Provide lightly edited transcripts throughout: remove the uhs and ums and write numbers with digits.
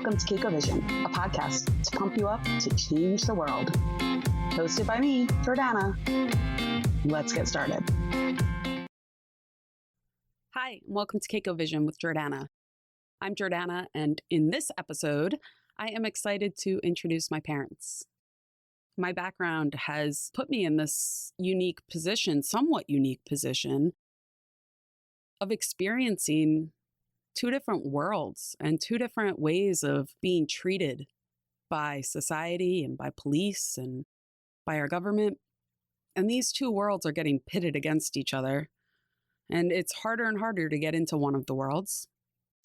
Welcome to KAKOVISION, a podcast to pump you up to change the world. Hosted by me, Jordana. Let's get started. Hi, and welcome to KAKOVISION with Jordana. I'm Jordana, and in this episode, I am excited to introduce my parents. My background has put me in this unique position, somewhat unique position, of experiencing two different worlds and two different ways of being treated by society and by police and by our government. And these two worlds are getting pitted against each other. And it's harder and harder to get into one of the worlds.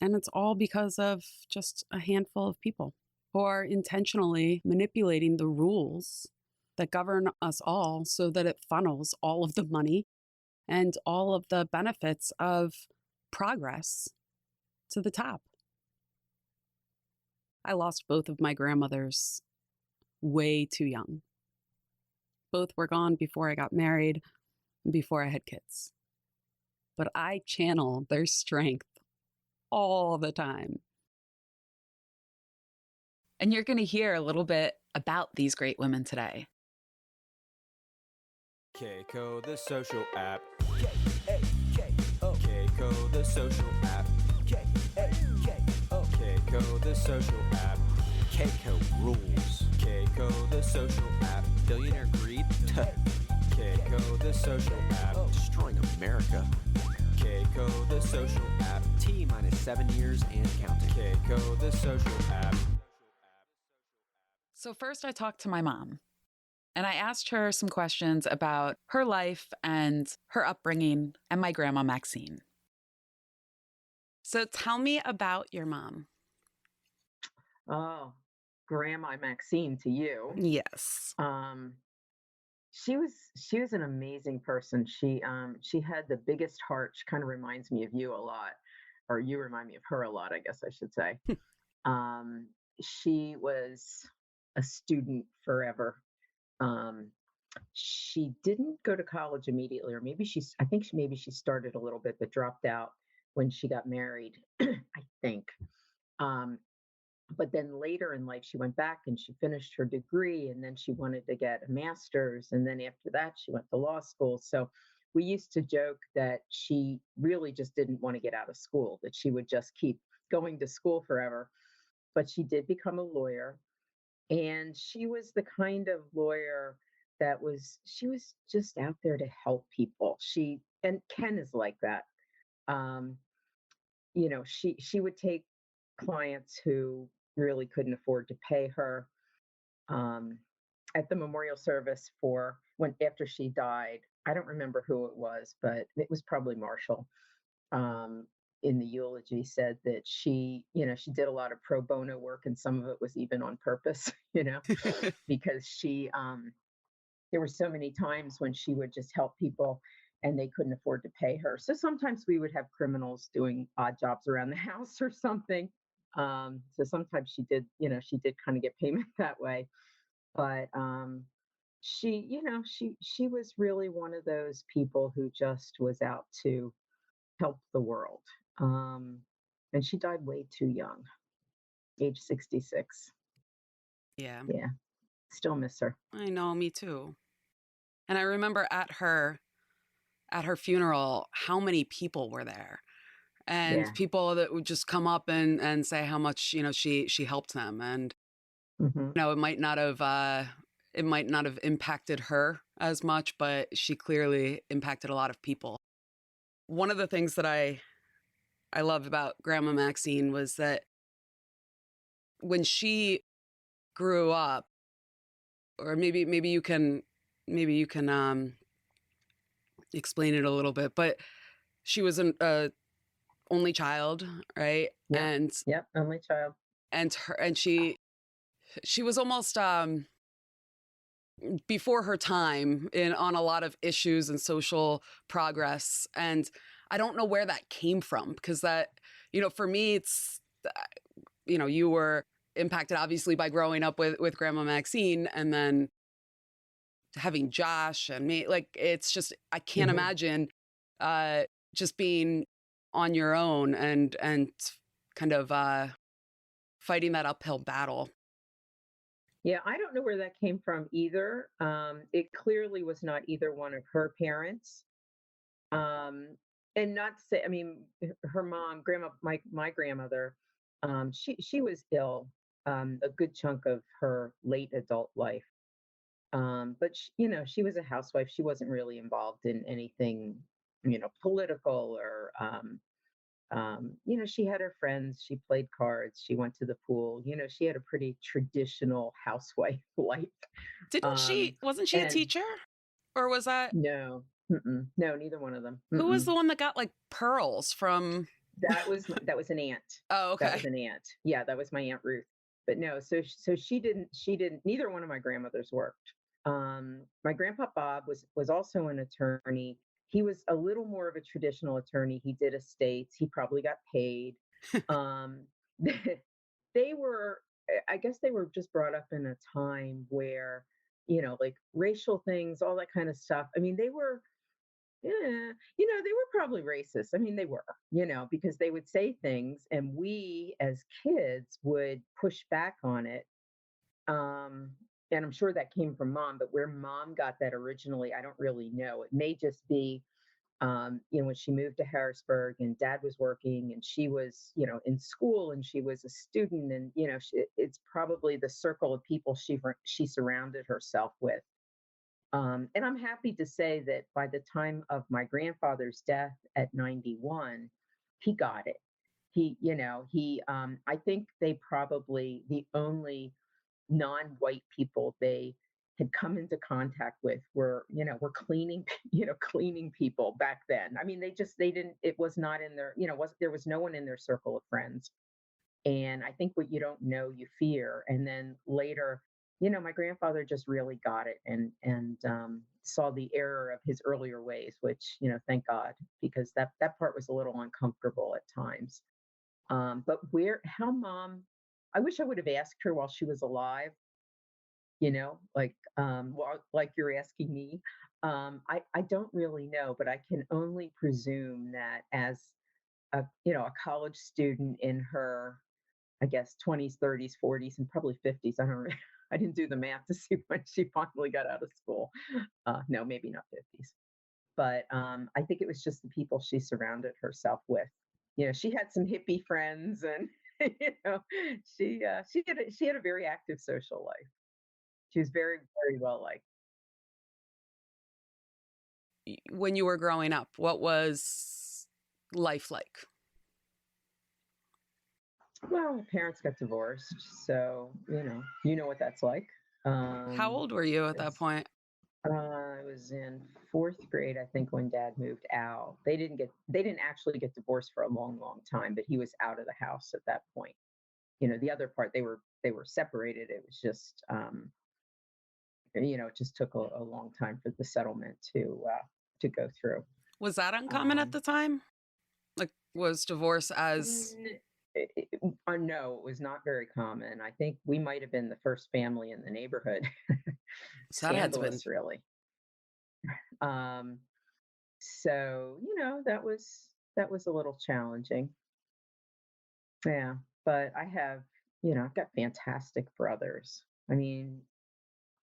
And it's all because of just a handful of people who are intentionally manipulating the rules that govern us all so that it funnels all of the money and all of the benefits of progress to the top. I lost both of my grandmothers way too young. Both were gone before I got married and before I had kids. But I channel their strength all the time. And you're going to hear a little bit about these great women today. Kako, the social app. K-A-K-O. Kako, the social app. K-A-K-O. Kako, the social app. Kako rules. Kako, the social app. Billionaire greed. Kako, the social app. Destroying America. Kako, the social app. T-minus 7 years and counting. Kako, the social app. So first I talked to my mom. And I asked her some questions about her life and her upbringing and my grandma Maxine. So tell me about your mom. Oh, Grandma Maxine to you. Yes. She was an amazing person. She had the biggest heart. She kind of reminds me of you a lot, or you remind me of her a lot, I guess I should say. She was a student forever. She didn't go to college immediately, or maybe she started a little bit, but dropped out when she got married, I think. But then later in life, she went back and she finished her degree, and then she wanted to get a master's. And then after that, she went to law school. So we used to joke that she really just didn't want to get out of school, that she would just keep going to school forever. But she did become a lawyer. And she was the kind of lawyer she was just out there to help people. And Ken is like that. She would take clients who really couldn't afford to pay her. At the memorial service after she died, I don't remember who it was, but it was probably Marshall. In the eulogy said that she did a lot of pro bono work, and some of it was even on purpose, because there were so many times when she would just help people and they couldn't afford to pay her. So sometimes we would have criminals doing odd jobs around the house or something. So sometimes she did kind of get payment that way. But she was really one of those people who just was out to help the world. And she died way too young, age 66. Yeah. Yeah. Still miss her. I know, me too. And I remember at her funeral, how many people were there. And people that would just come up and say how much, she helped them. And, it might not have impacted her as much, but she clearly impacted a lot of people. One of the things that I love about Grandma Maxine was that when she grew up, or maybe you can explain it a little bit, but she was an only child, right? Yep, only child. And she was almost before her time on a lot of issues and social progress. And I don't know where that came from, because that, for me, it's, you were impacted obviously by growing up with Grandma Maxine, and then having Josh and me. Like, it's just, I can't imagine just being on your own and kind of fighting that uphill battle. Yeah, I don't know where that came from either. It clearly was not either one of her parents. Um, and not to say, I mean, her mom, my grandmother, she was ill a good chunk of her late adult life. But she was a housewife. She wasn't really involved in anything, political or she had her friends, she played cards, she went to the pool, she had a pretty traditional housewife life. Um, Wasn't she a and teacher? Or was that, no, no, neither one of them. who was the one that got like pearls from? That was an aunt. Oh, That okay. was an aunt. Yeah, that was my Aunt Ruth. But no, so she didn't. Neither one of my grandmothers worked. My grandpa Bob was also an attorney. He was a little more of a traditional attorney. He did estates. He probably got paid. Um, they were, I guess, they were just brought up in a time where, like racial things, all that kind of stuff. I mean, they were yeah, they were probably racist. I mean, they were, because they would say things and we as kids would push back on it. Um, and I'm sure that came from mom, but where mom got that originally, I don't really know. It may just be, when she moved to Harrisburg and dad was working and she was, in school and she was a student and, it's probably the circle of people she surrounded herself with. And I'm happy to say that by the time of my grandfather's death at 91, he got it. I think they probably the only non-white people they had come into contact with were cleaning, cleaning people back then. I mean, they didn't, it was not in their, there was no one in their circle of friends. And I think what you don't know, you fear. And then later, my grandfather just really got it and saw the error of his earlier ways, which, thank God, because that part was a little uncomfortable at times. But how mom, I wish I would have asked her while she was alive, like you're asking me. I don't really know, but I can only presume that as a college student in her, I guess, 20s, 30s, 40s, and probably 50s. I didn't do the math to see when she finally got out of school. No, maybe not 50s. But I think it was just the people she surrounded herself with. She had some hippie friends, and she had a very active social life. She was very, very well liked. When you were growing up, what was life like? Well, parents got divorced, so you know what that's like. How old were you at that It's point? I was in fourth grade, I think, when dad moved out. They didn't actually get divorced for a long, long time, but he was out of the house at that point. The other part, they were separated. It was just, it just took a long time for the settlement to go through. Was that uncommon at Um, the time? Like, was divorce as n- no, it was not very common. I think we might have been the first family in the neighborhood. so that had to been Scandalous, really. Um, so that was a little challenging. Yeah, but I've got fantastic brothers. I mean,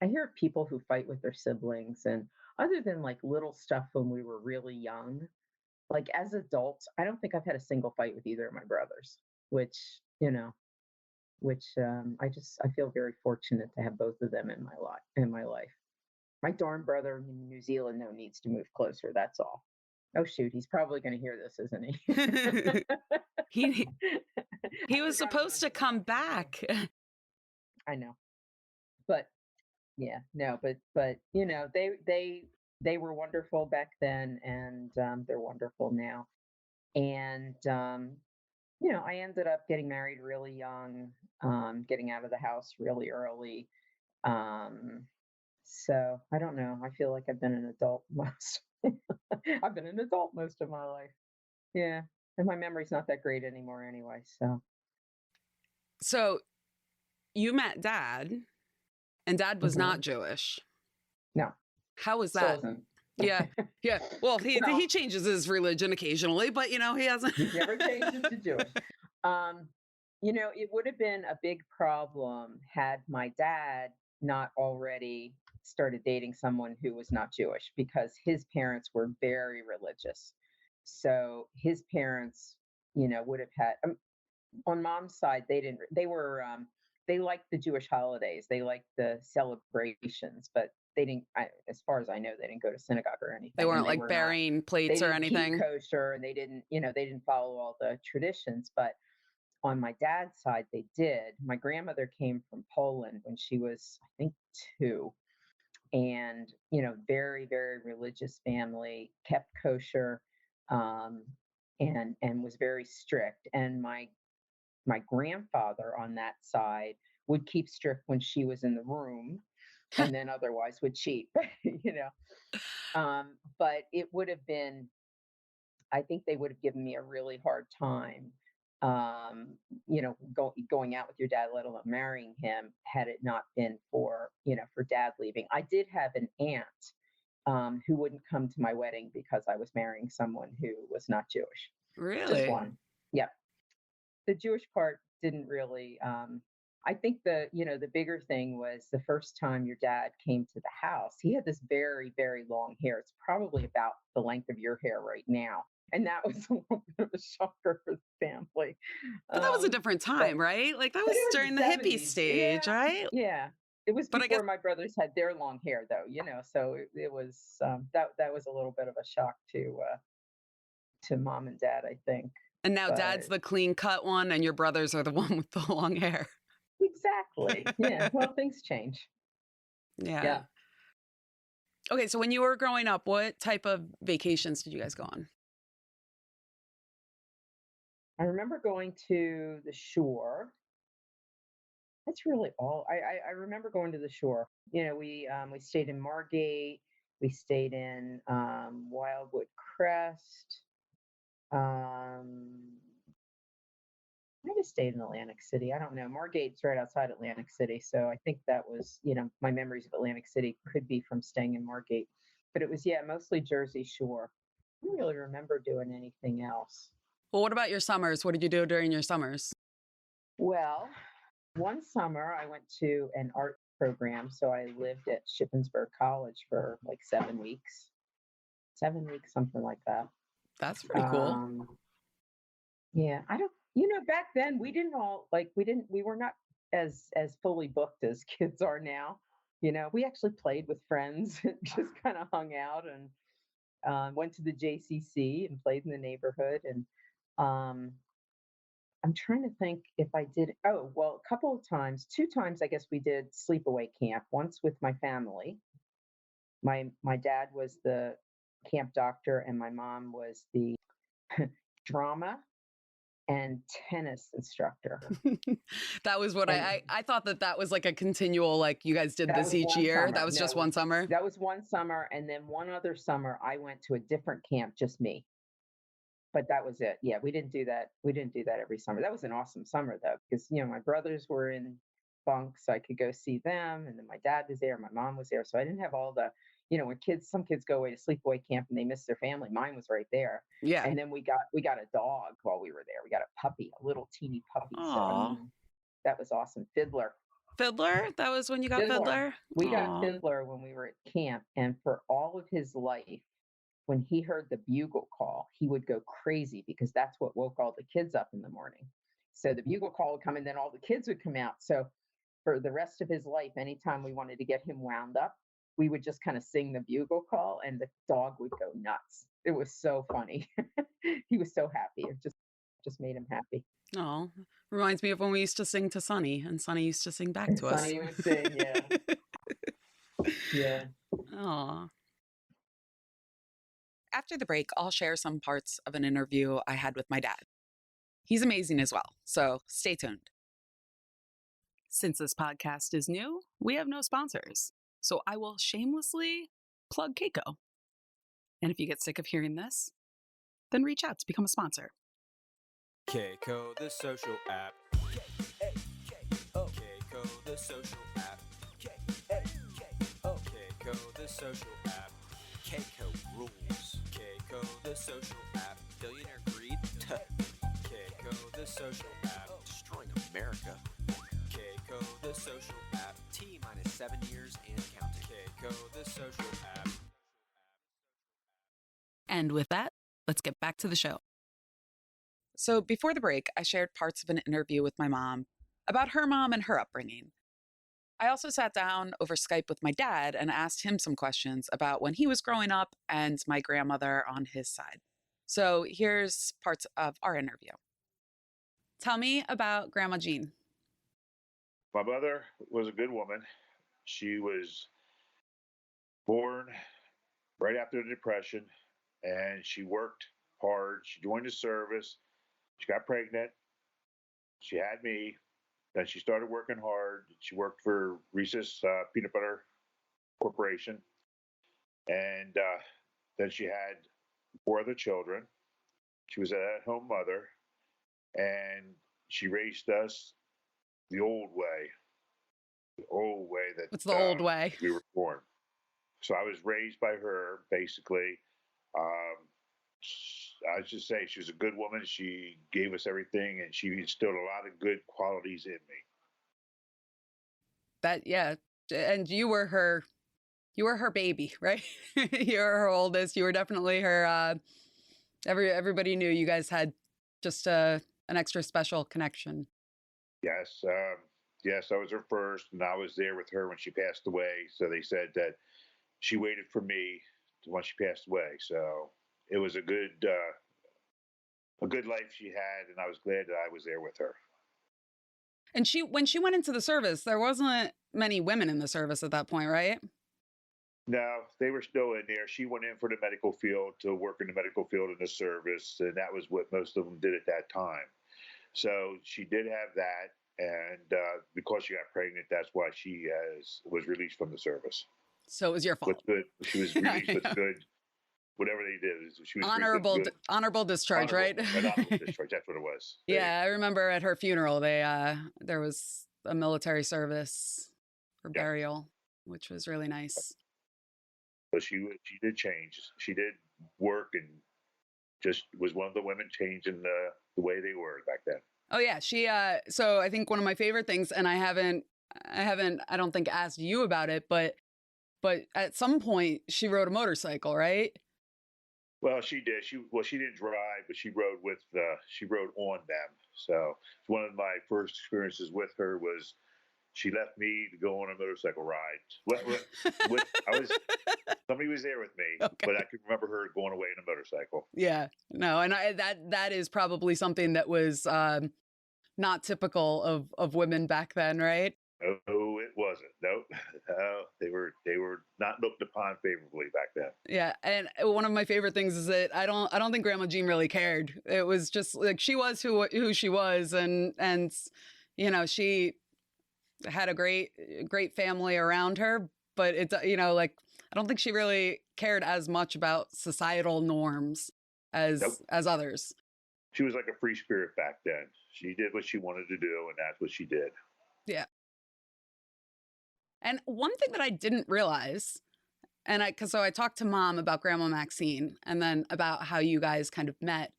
I hear people who fight with their siblings, and other than like little stuff when we were really young, like as adults, I don't think I've had a single fight with either of my brothers, which, I feel very fortunate to have both of them in my life. My darn brother in New Zealand though needs to move closer. That's all. Oh shoot, he's probably going to hear this, isn't he? he he I was forgot about supposed to come back. I know, but yeah, no, but they were wonderful back then, and they're wonderful now. And I ended up getting married really young, getting out of the house really early. Um, so I don't know. I feel like I've been an adult most. I've been an adult most of my life. Yeah, and my memory's not that great anymore anyway. So So you met dad, and dad was mhm. not Jewish. No, How was still that? isn't. Yeah. Yeah. Well, he Well, changes his religion occasionally, but he hasn't. he never changed it to Jewish. Um, It would have been a big problem had my dad not already started dating someone who was not Jewish because his parents were very religious. So his parents, would have had on mom's side, they liked the Jewish holidays, they liked the celebrations, but they didn't. As far as I know, they didn't go to synagogue or anything. They weren't and like burying they plates or didn't keep anything. kosher, and they didn't follow all the traditions. But on my dad's side, they did. My grandmother came from Poland when she was, I think, 2, and very, very religious family, kept kosher, um, and was very strict. And my grandfather on that side would keep strict when she was in the room, and then otherwise would cheat. you know. But it would have been, I think they would have given me a really hard time, going out with your dad, let alone marrying him, had it not been for dad leaving. I did have an aunt who wouldn't come to my wedding because I was marrying someone who was not Jewish. Just Really? one. Yeah. The Jewish part didn't really. I think the bigger thing was the first time your dad came to the house. He had this very, very long hair. It's probably about the length of your hair right now. And that was a little bit of a shocker for the family. But that was a different time, right? Like that was it was during the the hippie 70s. stage, Yeah. right? Yeah. It was But I guess, before my brothers had their long hair, though. So it was that was a little bit of a shock to mom and dad, I think. and now But dad's the clean cut one and your brothers are the one with the long hair. exactly, yeah. Well, things change. Yeah. Yeah. Okay, so when you were growing up, what type of vacations did you guys go on? I remember going to the shore. That's really all. I remember going to the shore. We stayed in Margate. We stayed in Wildwood Crest. Um, I might have stayed in Atlantic City. I don't know. Margate's right outside Atlantic City, so I think that was, my memories of Atlantic City could be from staying in Margate. But it was, yeah, mostly Jersey Shore. I don't really remember doing anything else. Well, what about your summers? What did you do during your summers? Well, one summer I went to an art program, so I lived at Shippensburg College for like 7 weeks. 7 weeks, something like that. That's pretty cool. Yeah, I don't, back then we were not as fully booked as kids are now. We actually played with friends and just kind of hung out and went to the JCC and played in the neighborhood. And I'm trying to think if I did. Oh, well, a couple of times, 2 times, I guess we did sleepaway camp. Once with my family. My dad was the camp doctor, and my mom was the drama and tennis instructor. That was what I thought that was like a continual, like you guys did this each year. Summer. That was just one summer. That was one summer. And then one other summer I went to a different camp, just me. But that was it. Yeah, we didn't do that. We didn't do that every summer. That was an awesome summer though, because my brothers were in bunk, so I could go see them, and then my dad was there, my mom was there, so I didn't have all the, when some kids go away to sleepaway camp and they miss their family. Mine was right there. Yeah. And then we got a dog while we were there. We got a puppy, a little teeny puppy. Aww. So that was awesome. Fiddler. That was when you got Fiddler? We got Fiddler when we were at camp, and for all of his life, when he heard the bugle call, he would go crazy because that's what woke all the kids up in the morning. So the bugle call would come, and then all the kids would come out. So for the rest of his life, anytime we wanted to get him wound up, we would just kind of sing the bugle call, and the dog would go nuts. It was so funny. He was so happy. It just made him happy. Oh, reminds me of when we used to sing to Sonny, and Sonny used to sing back to us. Sonny would sing, yeah. Yeah. Aw. After the break, I'll share some parts of an interview I had with my dad. He's amazing as well, so stay tuned. Since this podcast is new, we have no sponsors, so I will shamelessly plug Keiko. And if you get sick of hearing this, then reach out to become a sponsor. Keiko, the social app. Keiko, the social app. Keiko, the social app. Keiko rules. Keiko, the social app. Billionaire greed. Keiko, the social app. Destroying social app. T minus 7 years and counting. Keiko, the social app. And with that, let's get back to the show. So before the break, I shared parts of an interview with my mom about her mom and her upbringing. I also sat down over Skype with my dad and asked him some questions about when he was growing up and my grandmother on his side. So here's parts of our interview. Tell me about Grandma Jean. My mother was a good woman. She was born right after the Depression, and she worked hard. She joined the service. She got pregnant. She had me. Then she started working hard. She worked for Reese's Peanut Butter Corporation. And then she had 4 other children. She was an at-home mother. And she raised us the old way that What's the old way? we were born. So I was raised by her, basically. I should say she was a good woman. She gave us everything, and she instilled a lot of good qualities in me. Yeah. And you were her baby, right? You were her oldest. You were definitely her, everybody knew you guys had just an extra special connection. Yes. Yes, I was her first, and I was there with her when she passed away. So they said that she waited for me when she passed away. So it was a good life she had, and I was glad that I was there with her. And when she went into the service, there wasn't many women in the service at that point, right? No, they were still in there. She went in for the medical field to work in the medical field in the service, and that was what most of them did at that time. So she did have that, and because she got pregnant, that's why she was released from the service. So it was your fault. With good, she was released with good, whatever they did. She was honorable discharge, right? An honorable discharge. That's what it was. Yeah, I remember at her funeral, there was a military service for burial, which was really nice. So she did change. She did work and just was one of the women changing the way they were back then. Oh yeah, she. So I think one of my favorite things, and I don't think asked you about it, but at some point she rode a motorcycle, right? Well, she did. She didn't drive, but she rode on them. So one of my first experiences with her was she left me to go on a motorcycle ride. Somebody was there with me, okay. But I can remember her going away in a motorcycle. Yeah, no, and that is probably something that was not typical of women back then, right? No, it wasn't. Nope. They were not looked upon favorably back then. Yeah, and one of my favorite things is that I don't think Grandma Jean really cared. It was just like she was who she was, and you know, she had a great family around her, but it's, you know, like I don't think she really cared as much about societal norms as others. She was like a free spirit back then. She did what she wanted to do, and that's what she did. Yeah. And one thing that I didn't realize, so I talked to Mom about Grandma Maxine and then about how you guys kind of met.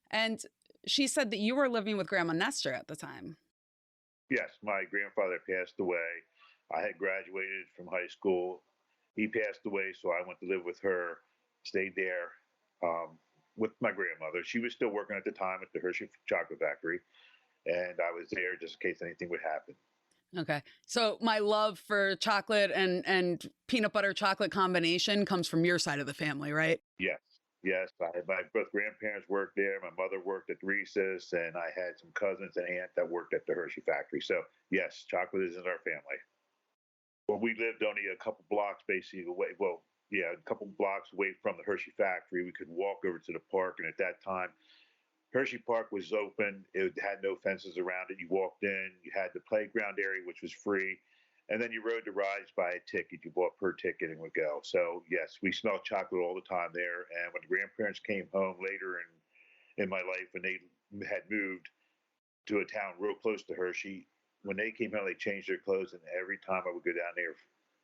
And she said that you were living with Grandma Nestor at the time. Yes, my grandfather passed away. I had graduated from high school. He passed away, so I went to live with her, stayed there with my grandmother. She was still working at the time at the Hershey Chocolate Factory, and I was there just in case anything would happen. Okay. So my love for chocolate and peanut butter chocolate combination comes from your side of the family, right? Yes. Yes. My both grandparents worked there. My mother worked at Reese's, and I had some cousins and aunt that worked at the Hershey factory. So yes, chocolate is in our family. Well, we lived only a couple blocks basically away. Well, yeah, a couple blocks away from the Hershey factory. We could walk over to the park, and at that time, Hershey Park was open. It had no fences around it. You walked in. You had the playground area, which was free. And then you rode the rides by a ticket. You bought per ticket and would go. So, yes, we smelled chocolate all the time there. And when the grandparents came home later in my life, and they had moved to a town real close to Hershey, when they came home, they changed their clothes. And every time I would go down there,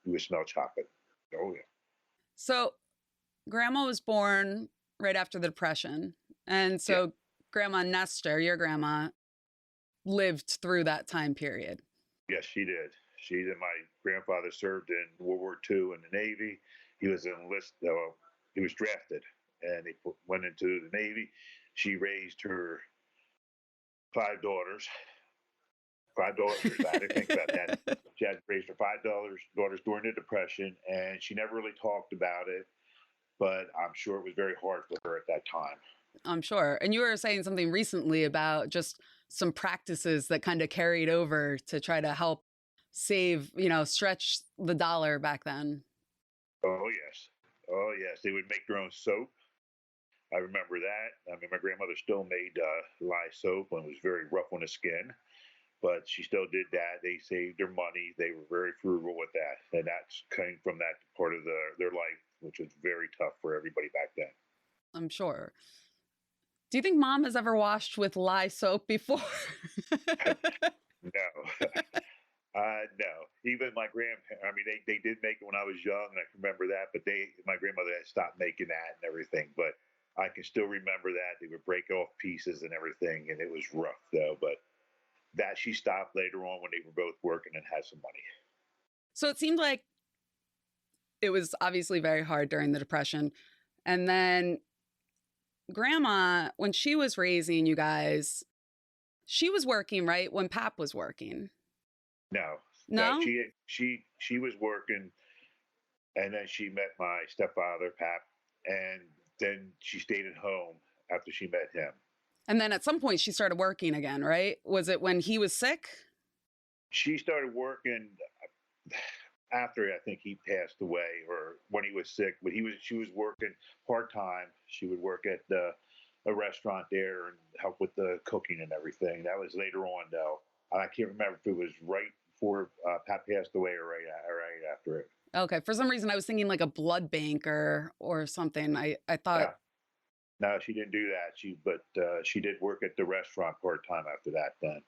we would smell chocolate. Oh, yeah. So Grandma was born right after the Depression. And so Grandma Nestor, your grandma, lived through that time period. Yes, she did. My grandfather served in World War II in the Navy. He was enlisted. He was drafted, and he went into the Navy. She raised her five daughters. Five daughters. I didn't think about that. She had raised her daughters during the Depression, and she never really talked about it. But I'm sure it was very hard for her at that time. I'm sure. And you were saying something recently about just some practices that kind of carried over to try to help save, stretch the dollar back then. Oh, yes. Oh, yes. They would make their own soap. I remember that. I mean, my grandmother still made lye soap and it was very rough on the skin, but she still did that. They saved their money. They were very frugal with that. And that came from that part of their life, which was very tough for everybody back then. I'm sure. Do you think Mom has ever washed with lye soap before? No. No. Even my grandparents, I mean, they did make it when I was young, and I can remember that, but my grandmother had stopped making that and everything. But I can still remember that. They would break off pieces and everything, and it was rough, though. But that she stopped later on when they were both working and had some money. So it seemed like it was obviously very hard during the Depression. And then Grandma, when she was raising you guys, she was working, right? When Pap was working. No. She was working, and then she met my stepfather, Pap, and then she stayed at home after she met him. And then at some point she started working again, right? Was it when he was sick? She started working after I think he passed away, or when he was sick. But she was working part-time. She would work at a restaurant there and help with the cooking and everything. That was later on, though. I can't remember if it was right before Pat passed away or right after it. Okay. For some reason, I was thinking like a blood bank or something. I thought. Yeah. No, she didn't do that. She did work at the restaurant part-time after that then.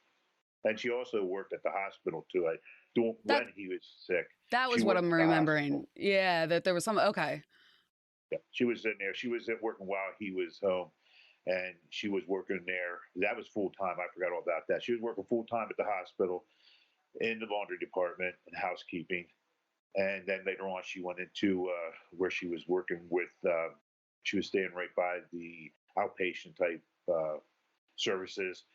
And she also worked at the hospital, too. When he was sick. That was what I'm remembering. Yeah, that there was some. Okay. Yeah, she was in there. She was working while he was home. And she was working there. That was full-time. I forgot all about that. She was working full-time at the hospital in the laundry department and housekeeping. And then later on, she went into where she was working with, she was staying right by the outpatient type services.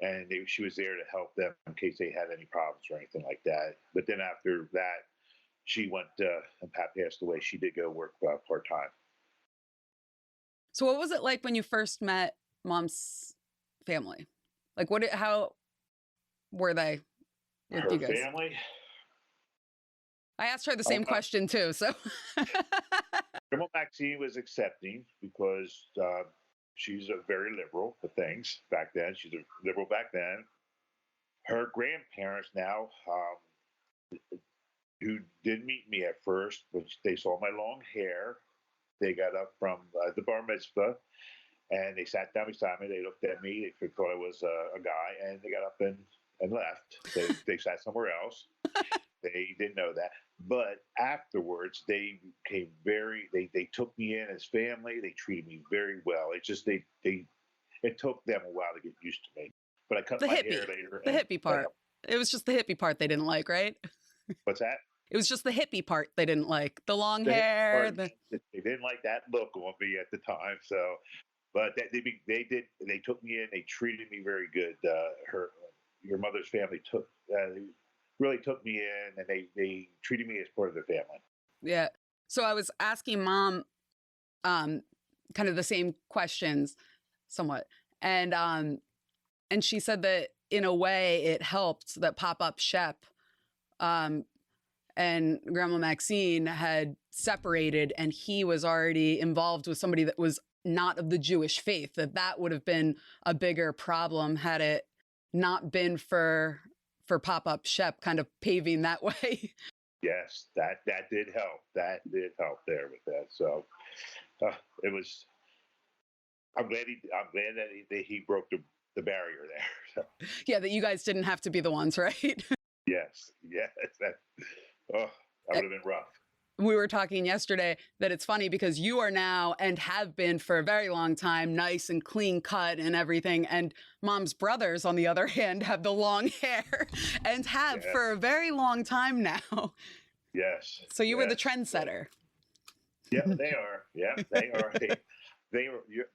And she was there to help them in case they had any problems or anything like that. But then after that, she went, and Pat passed away. She did go work part-time. So what was it like when you first met Mom's family? Like how were they with Her you guys? family? I asked her the same question too, so. Grandma Maxine was accepting because she's a very liberal for things back then. She's a liberal back then. Her grandparents now, who didn't meet me at first, but they saw my long hair. They got up from the bar mitzvah, and they sat down beside me. They looked at me. They thought I was a guy, and they got up and left. They sat somewhere else. They didn't know that. But afterwards, they became they took me in as family. They treated me very well. It just, it took them a while to get used to me. But I cut my hair later. The hippie part. It was just the hippie part they didn't like, right? What's that? It was just the hippie part they didn't like. The long hair. They didn't like that look on me at the time. So, but they took me in. They treated me very good. Your mother's family really took me in, and they treated me as part of their family. Yeah. So I was asking Mom, kind of the same questions, somewhat, and she said that in a way it helped that Pop-Up Shep, and Grandma Maxine had separated, and he was already involved with somebody that was not of the Jewish faith. That would have been a bigger problem had it not been for Pop-Up Shep kind of paving that way. Yes, that did help. That did help there with that. So it was. I'm glad that he broke the barrier there. So. Yeah, that you guys didn't have to be the ones, right? Yes. That would have been rough. we were talking yesterday that it's funny because you are now and have been for a very long time nice and clean cut and everything. And Mom's brothers, on the other hand, have the long hair and have for a very long time now. Yes. So you were the trendsetter. Yeah, they are. Yeah, they are.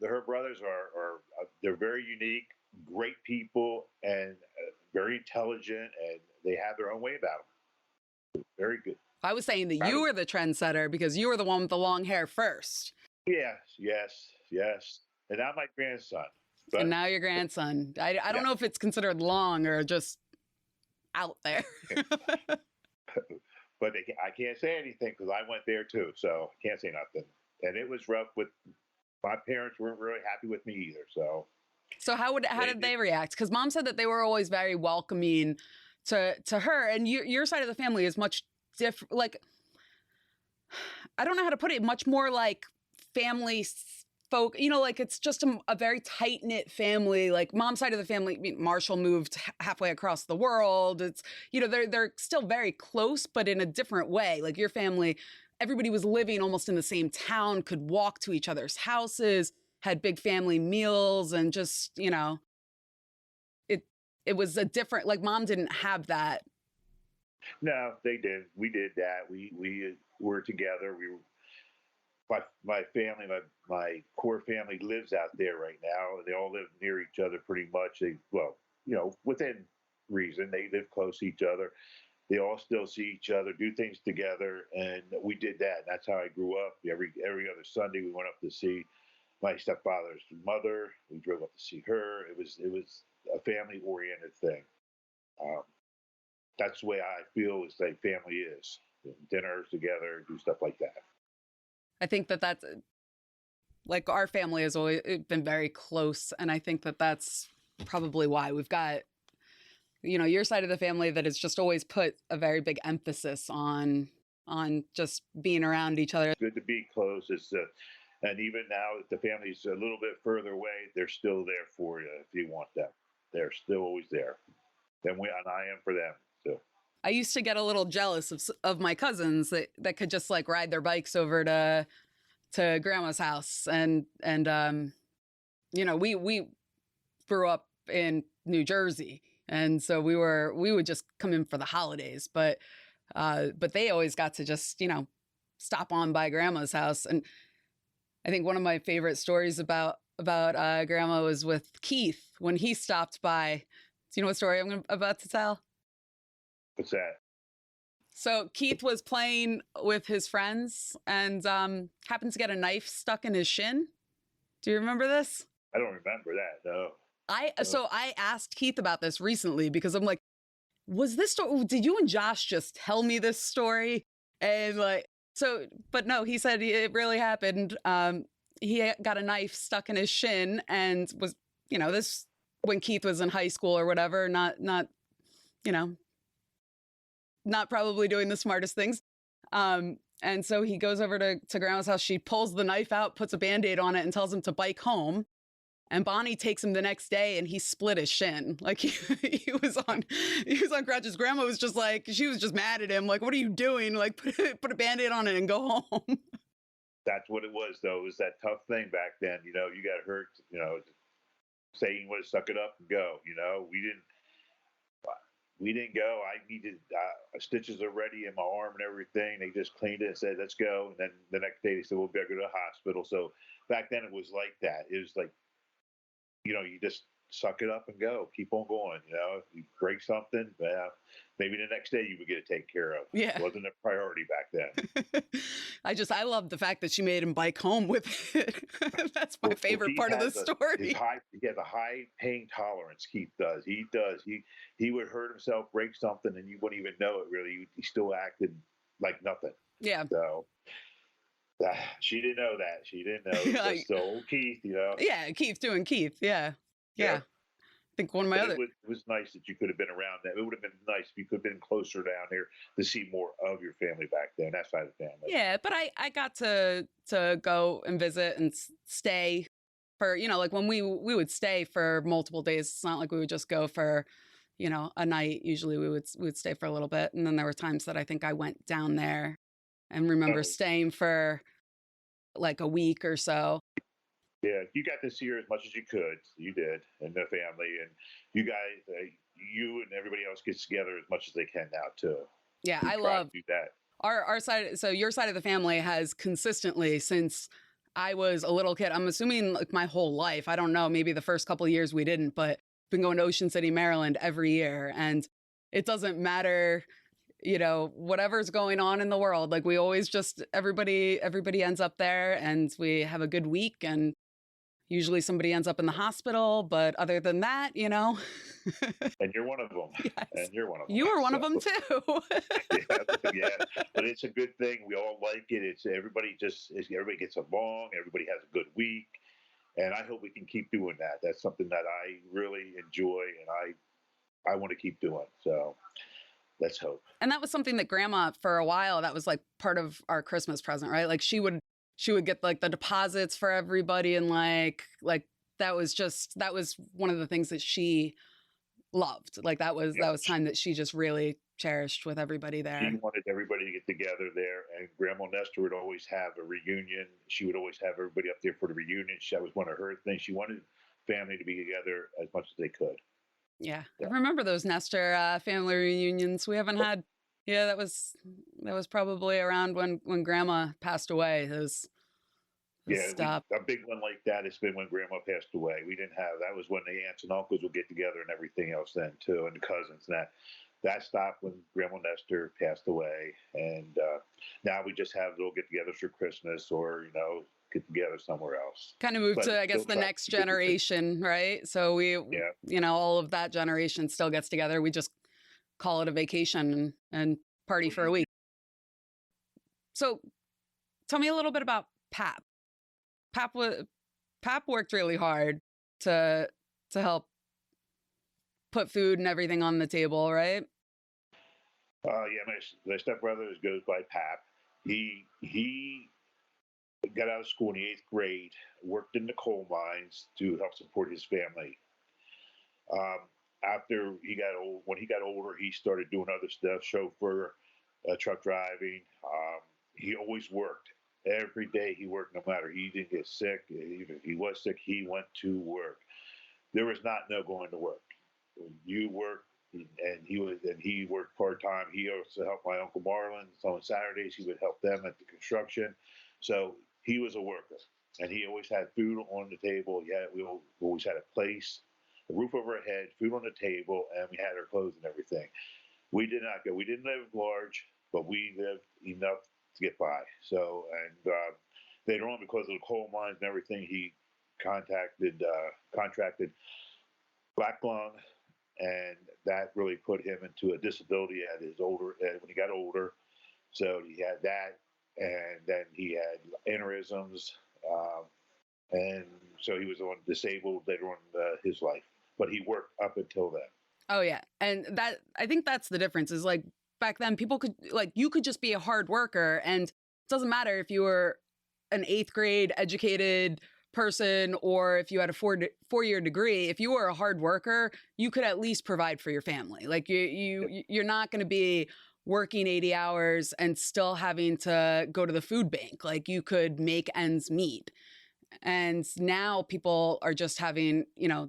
Her brothers are they're very unique, great people, and very intelligent, and they have their own way about them. Very good. I was saying that you were the trendsetter because you were the one with the long hair first. Yes. And now my grandson. And now your grandson. I don't know if it's considered long or just out there. But I can't say anything because I went there too, so I can't say nothing. And it was rough. My parents weren't really happy with me either. So how did they react? Because Mom said that they were always very welcoming to her, and your side of the family is much different. Like, I don't know how to put it. Much more like family folk. Like it's just a very tight knit family. Like Mom's side of the family, Marshall moved halfway across the world. It's they're still very close, but in a different way. Like your family, everybody was living almost in the same town, could walk to each other's houses, had big family meals, and just it was a different. Like Mom didn't have that. No, they did. We did that. We were together. My family, my core family lives out there right now. They all live near each other pretty much. Within reason, they live close to each other. They all still see each other, do things together, and we did that. That's how I grew up. Every other Sunday, we went up to see my stepfather's mother. We drove up to see her. It was a family-oriented thing. That's the way I feel is like family is. Dinners together, do stuff like that. I think that's like our family has always been very close. And I think that's probably why we've got, your side of the family that has just always put a very big emphasis on just being around each other. It's good to be close. And even now that the family's a little bit further away, they're still there for you if you want them. They're still always there. And I am for them. So I used to get a little jealous of my cousins that could just like ride their bikes over to Grandma's house. And we grew up in New Jersey. And so we would just come in for the holidays, but they always got to just, stop on by Grandma's house. And I think one of my favorite stories about Grandma was with Keith when he stopped by. Do you know what story I'm about to tell? What's that? So Keith was playing with his friends and happened to get a knife stuck in his shin. Do you remember this? I don't remember that, no. So I asked Keith about this recently because I'm like, was this story, did you and Josh just tell me this story? And but no, he said it really happened. He got a knife stuck in his shin and was, this when Keith was in high school or whatever, not probably doing the smartest things. And so he goes over to Grandma's house. She pulls the knife out, puts a Band-Aid on it and tells him to bike home. And Bonnie takes him the next day and he split his shin. Like he was on crutches. Grandma was just like, she was just mad at him. Like, what are you doing? Like put a Band-Aid on it and go home. That's what it was though. It was that tough thing back then. You got hurt, saying would have suck it up and go, we didn't go. I needed stitches are ready in my arm and everything. They just cleaned it and said, let's go. And then the next day they said, we'll better go to the hospital. So back then it was like that. It was like, you just suck it up and go. Keep on going. If you break something, maybe the next day you would get it taken care of. Yeah. It wasn't a priority back then. I love the fact that she made him bike home with it. That's my favorite part of the story. He has a high pain tolerance, Keith does. He does. He would hurt himself, break something, and you wouldn't even know it really. He still acted like nothing. Yeah. So she didn't know that. She didn't know. Just old Keith, Yeah, Keith doing Keith. Yeah. I think one of my other. It was nice that you could have been around that. It would have been nice if you could have been closer down here to see more of your family back then. That side of the family. Yeah, but I got to go and visit and stay for, like when we would stay for multiple days. It's not like we would just go for, a night. Usually we would stay for a little bit. And then there were times that I think I went down there and remember Oh, staying for like a week or so. yeah, you got to see her as much as you could. You did, and the family, and you guys, you and everybody else gets together as much as they can now too. Yeah, We I try to love do that. our side. So your side of the family has consistently, since I was a little kid, I'm assuming like my whole life, I don't know, maybe the first couple of years we didn't, but been going to Ocean City, Maryland every year. And it doesn't matter, you know, whatever's going on in the world. Like we always just, everybody ends up there and we have a good week, and usually somebody ends up in the hospital. But other than that, you know. And you're one of them. Yes. And you're one of them. You were one So, of them too. yeah. But it's a good thing. We all like it. It's everybody gets along. Everybody has a good week. And I hope we can keep doing that. That's something that I really enjoy, and I want to keep doing. So let's hope. And that was something that Grandma, for a while, that was like part of our Christmas present, right? Like she would get like the deposits for everybody, and like that was one of the things that she loved. Like that was time that she just really cherished with everybody there. She wanted everybody to get together there, and Grandma Nestor would always have a reunion. She would always have everybody up there for the reunion. That was one of her things. She wanted family to be together as much as they could. Yeah. I remember those Nestor family reunions. We haven't had. Yeah, that was probably around when Grandma passed away. A big one like that has been when Grandma passed away. We didn't have that. Was when the aunts and uncles would get together and everything else then too, and the cousins. And that stopped when Grandma Nestor passed away, and now we just have little get-togethers for Christmas, or get together somewhere else. Kind of moved to, I guess, the next generation, right? So all of that generation still gets together. We just call it a vacation and party for a week. So tell me a little bit about Pap. Pap worked really hard to help put food and everything on the table, right? Yeah, my stepbrother goes by Pap. He got out of school in the 8th grade, worked in the coal mines to help support his family. After when he got older, he started doing other stuff, chauffeur, truck driving. He always worked. Every day he worked, no matter. He didn't get sick. Even if he was sick, he went to work. There was not no going to work. You worked, and he worked part-time. He also helped my Uncle Marlon. So on Saturdays, he would help them at the construction. So he was a worker, and he always had food on the table. Yeah, we always had a place, a roof over our head, food on the table, and we had our clothes and everything. We didn't live large, but we lived enough to get by. So, and later on, because of the coal mines and everything, he contracted black lung, and that really put him into a disability when he got older. So he had that, and then he had aneurysms, and so he was disabled later on in his life. But he worked up until then. Oh yeah, and I think that's the difference. Is like back then, you could just be a hard worker, and it doesn't matter if you were an 8th grade educated person or if you had a four-year degree. If you were a hard worker, you could at least provide for your family. Like you're not going to be working 80 hours and still having to go to the food bank. Like you could make ends meet. And now people are just having,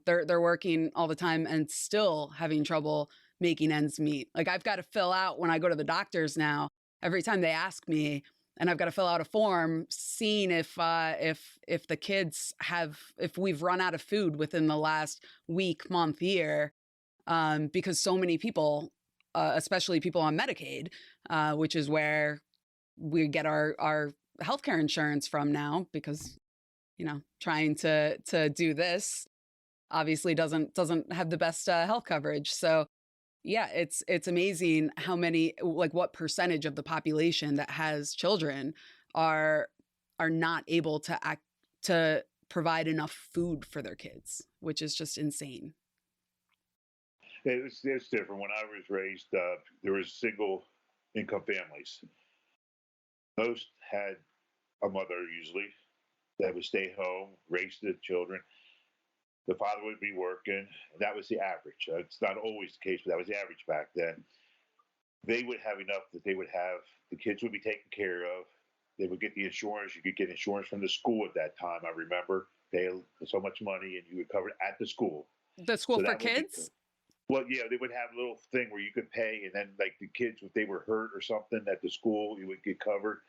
they're working all the time and still having trouble making ends meet. Like I've got to fill out when I go to the doctors now, every time they ask me, and I've got to fill out a form seeing if the kids if we've run out of food within the last week, month, year, because so many people, especially people on Medicaid, which is where we get our healthcare insurance from now, because trying to do this obviously doesn't have the best health coverage. So yeah, it's amazing how many, like what percentage of the population that has children are not able to provide enough food for their kids, which is just insane. It's different. When I was raised, there was single income families. Most had a mother usually that would stay home, raise the children. The father would be working. That was the average. It's not always the case, but that was the average back then. they would have enough that they would have the kids would be taken care of. They would get the insurance. You could get insurance from the school at that time. I remember pay so much money, and you would cover it at the school. The school So for that would be kids? good. Well, yeah, they would have a little thing where you could pay, and then like the kids, if they were hurt or something at the school, you would get covered.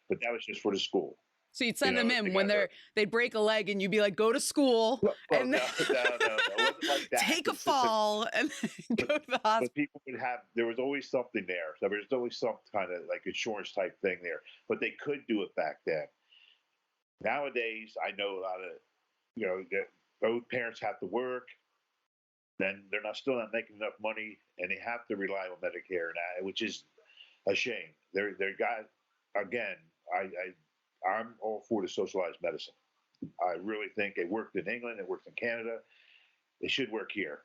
But that was just for the school. So you'd send them if in they when got hurt. they'd break a leg and you'd be like, go to school Well, and no, it wasn't like that. take a It's just fall and then go to the hospital. but people would have, there was always something there. So there was always some kind of like insurance type thing there. But they could do it back then. Nowadays, I know a lot of, both parents have to work. Then they're still not making enough money, and they have to rely on Medicare now, which is a shame. They're got again. I'm all for the socialized medicine. I really think it worked in England, it worked in Canada. It should work here,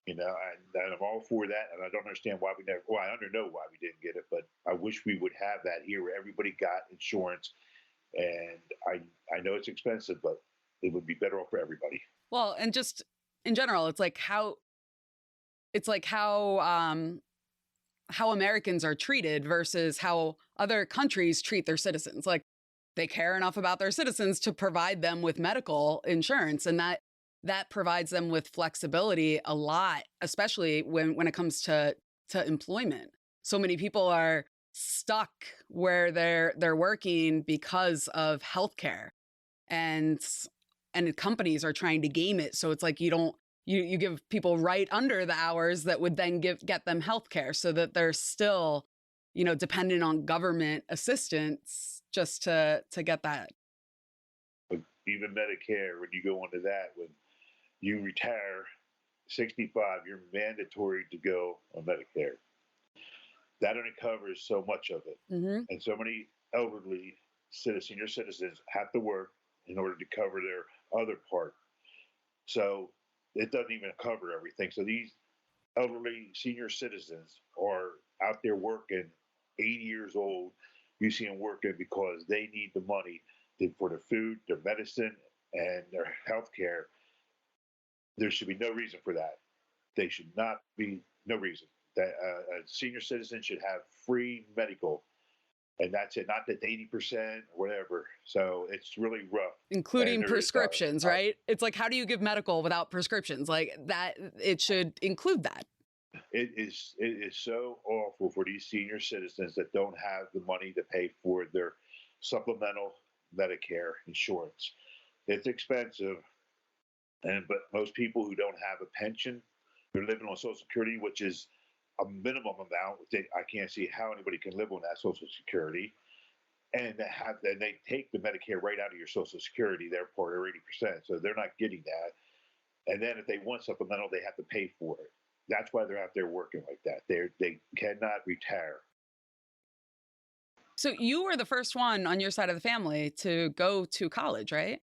and I'm all for that. And I don't understand why we never. Well, I don't know why we didn't get it, but I wish we would have that here, where everybody got insurance. And I know it's expensive, but it would be better off for everybody. Well, and just in general, it's like how Americans are treated versus how other countries treat their citizens. Like they care enough about their citizens to provide them with medical insurance, and that provides them with flexibility a lot, especially when it comes to employment. So many people are stuck where they're working because of healthcare, and companies are trying to game it. So it's like you give people right under the hours that would then get them healthcare, so that they're still, dependent on government assistance just to get that. But even Medicare, when you go into that, when you retire 65, you're mandatory to go on Medicare. That only covers so much of it. Mm-hmm. And so many elderly senior citizens have to work in order to cover their other part. So it doesn't even cover everything. So these elderly senior citizens are out there working, 80 years old. You see them working because they need the money for their food, their medicine, and their health care. There should be no reason for that. They should not be, no reason. That a senior citizen should have free medical, and that's it. Not that 80% or whatever. So it's really rough, including prescriptions, right? It's like, how do you give medical without prescriptions? Like that, it should include that. It is so awful for these senior citizens that don't have the money to pay for their supplemental Medicare insurance. It's expensive, but most people who don't have a pension, they're living on Social Security, which is a minimum amount. I can't see how anybody can live on that Social Security, and they take the Medicare right out of your Social Security, their part, or 80%. So they're not getting that. And then if they want supplemental, they have to pay for it. That's why they're out there working like that. They cannot retire. So you were the first one on your side of the family to go to college, right?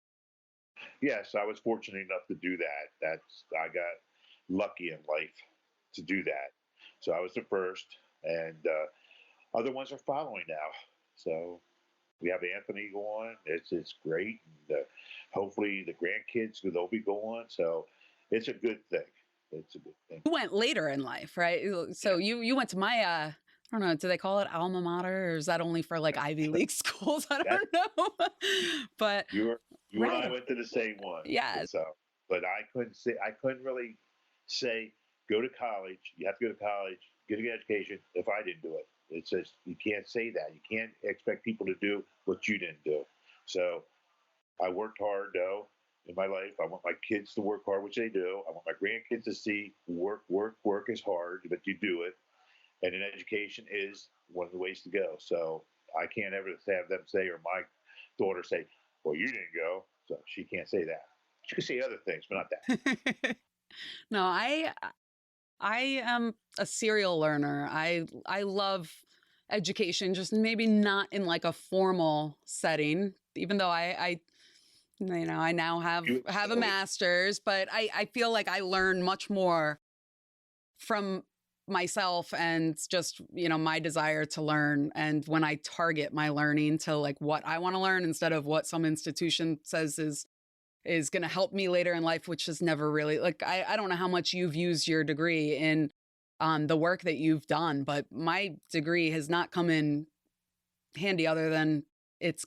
Yes, I was fortunate enough to do that. I got lucky in life to do that. So I was the first, and other ones are following now. So we have Anthony going. It's great. And, hopefully the grandkids, they'll be going. So it's a good thing. It's a good thing. You went later in life, right? So you went to my, I don't know, do they call it alma mater, or is that only for like Ivy League schools? I don't know. But you and I went to the same one. Yeah. So, but I couldn't really say, go to college. You have to go to college, get an education. If I didn't do it, it's just, you can't say that. You can't expect people to do what you didn't do. So I worked hard though in my life. I want my kids to work hard, which they do. I want my grandkids to see work is hard, but you do it. And an education is one of the ways to go. So I can't ever have them say, or my daughter say, well, you didn't go. So she can't say that. She can say other things, but not that. No, I am a serial learner. I love education, just maybe not in like a formal setting, even though I now have a master's, but I feel like I learn much more from myself and just, my desire to learn. And when I target my learning to like what I want to learn instead of what some institution says is going to help me later in life, which is never really like, I don't know how much you've used your degree in on the work that you've done, but my degree has not come in handy other than it's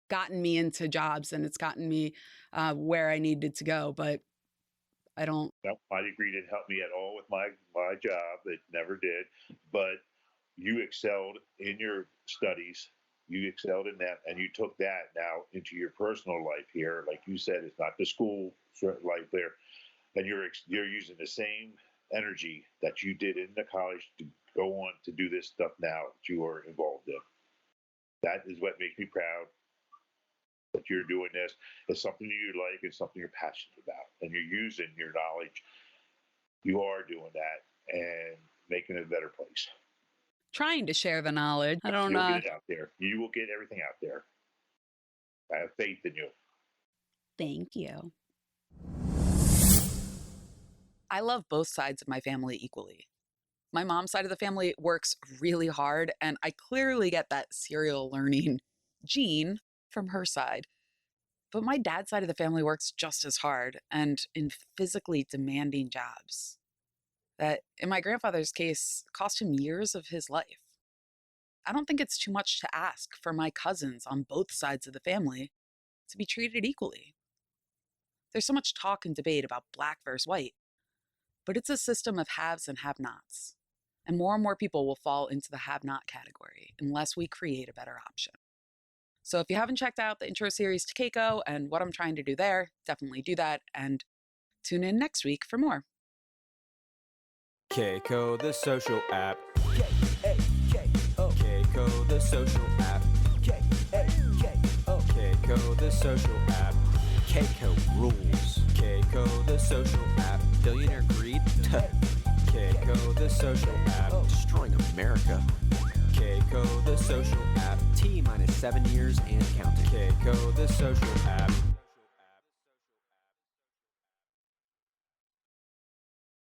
gotten me into jobs and it's gotten me where I needed to go. But I don't. No, my degree didn't help me at all with my job. It never did. But you excelled in your studies. You excelled in that, and you took that now into your personal life here. Like you said, it's not the school life there, and you're using the same energy that you did in the college to go on to do this stuff now that you are involved in. That is what makes me proud that you're doing this. It's something you like. It's something you're passionate about, and you're using your knowledge. You are doing that and making it a better place. Trying to share the knowledge. I don't You'll know. get it out there. You will get everything out there. I have faith in you. Thank you. I love both sides of my family equally. My mom's side of the family works really hard, and I clearly get that serial learning gene from her side. But my dad's side of the family works just as hard and in physically demanding jobs that, in my grandfather's case, cost him years of his life. I don't think it's too much to ask for my cousins on both sides of the family to be treated equally. There's so much talk and debate about black versus white, but it's a system of haves and have-nots. And more people will fall into the have-not category unless we create a better option. So if you haven't checked out the intro series to Keiko and what I'm trying to do there, definitely do that and tune in next week for more. Keiko, the social app. K-A-K-O. Keiko, the social app. K-A-K-O. Keiko, the social app. Keiko rules. Keiko, the social app. Billionaire greed. Keiko, the social app. Destroying America. Keiko, the social app. T-minus 7 years and counting. Keiko, the social app.